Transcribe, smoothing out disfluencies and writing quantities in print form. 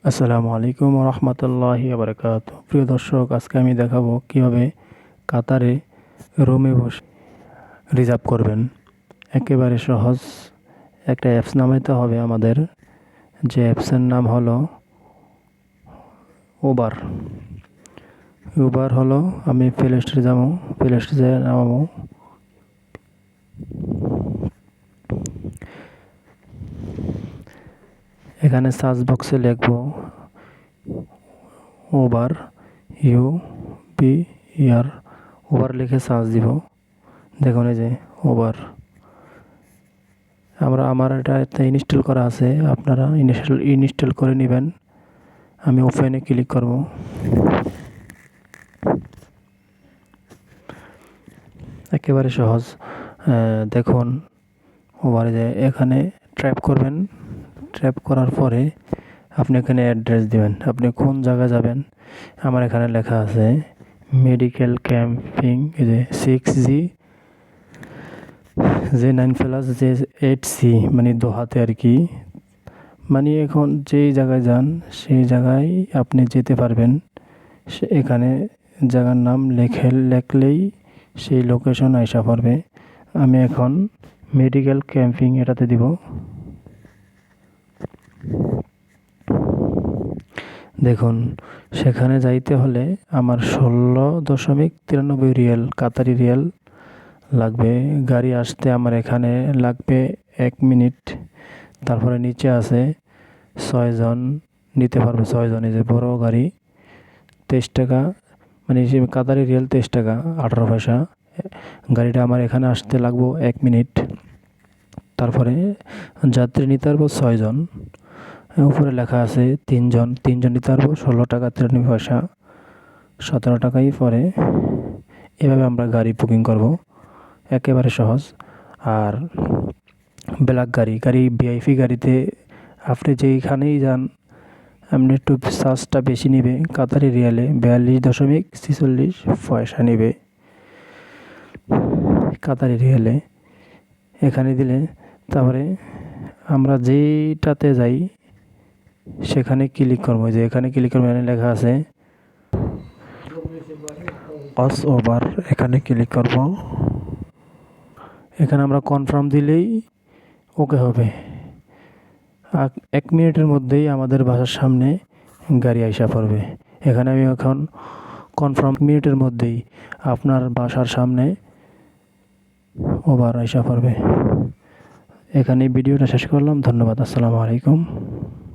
আসসালামু আলাইকুম রহমতুল্লাহি বারাকাতুহু। প্রিয় দর্শক, আজকে আমি দেখাবো কিভাবে কাতারে রুমে বসে রিজার্ভ করবেন। একেবারে সহজ। একটা অ্যাপস নামাইতে হবে আমাদের, যে অ্যাপসের নাম হলো উবার। উবার হলো, আমি প্লে স্টোরে যাবো, প্লে স্টোরে নামাবো। এখানে সার্চ বক্সে লিখবো উবার, UBER। উবার লিখে সার্চ দিব। দেখুন এই যে উবার। আমার এটা ইনস্টল করা আছে, আপনারা ইনস্টল করে নেবেন। আমি ওপেনে ক্লিক করব। একেবারে সহজ। দেখুন উবারে যে এখানে ট্র্যাপ করবেন। ট্র্যাপ করার পরে আপনি এখানে অ্যাড্রেস দিবেন, আপনি কোন জায়গায় যাবেন। আমার এখানে লেখা আছে মেডিকেল ক্যাম্পিং, এই যে 6G J9+J8C, মানে দোহাতে আর কি। মানে এখন যেই জায়গায় যান সেই জায়গায় আপনি যেতে পারবেন। এখানে জায়গার নাম লেখলেই সেই লোকেশন আইসা পড়বে। আমি এখন মেডিকেল ক্যাম্পিং এটাতে দিব। দেখুন, সেখানে যাইতে হলে আমার 16.93 রিয়াল, কাতারি রিয়াল লাগবে। গাড়ি আসতে আমার এখানে লাগবে 1 মিনিট। তারপরে নিচে আছে 6 জন নিতে পারবে, 6 জন। এই যে বড় গাড়ি 23 টাকা, মানে কাতারি রিয়াল 23 টাকা 18 পয়সা। গাড়িটা আমার এখানে আসতে লাগবো 1 মিনিট। তারপরে যাত্রী নিতে পারবো 6 জন। উপরে লেখা আছে 3 জন নিতে পারবো 16 টাকা 93 পয়সা, 17 টাকাই পরে। এভাবে আমরা গাড়ি বুকিং করব, একেবারে সহজ। আর ব্ল্যাক গাড়ি ভিআইপি গাড়িতে আপনি যেইখানেই যান, আপনি একটু চার্জটা বেশি নেবে। কাতারি রিয়ালে 42.46 পয়সা নেবে কাতারি রিয়ালে। এখানে দিলে তারপরে আমরা যেইটাতে যাই সেখানে ক্লিক করবো। যে এখানে ক্লিক করবো, এখানে লেখা আছে অস ওভার, এখানে ক্লিক করব। এখানে আমরা কনফার্ম দিলেই ওকে হবে। 1 মিনিটের মধ্যেই আমাদের বাসার সামনে গাড়ি আইসা পড়বে। এখানে আমি এখন কনফার্ম, মিনিটের মধ্যেই আপনার বাসার সামনে ওভার আইসা পড়বে। এখানে ভিডিওটা শেষ করলাম। ধন্যবাদ। আসসালামু আলাইকুম।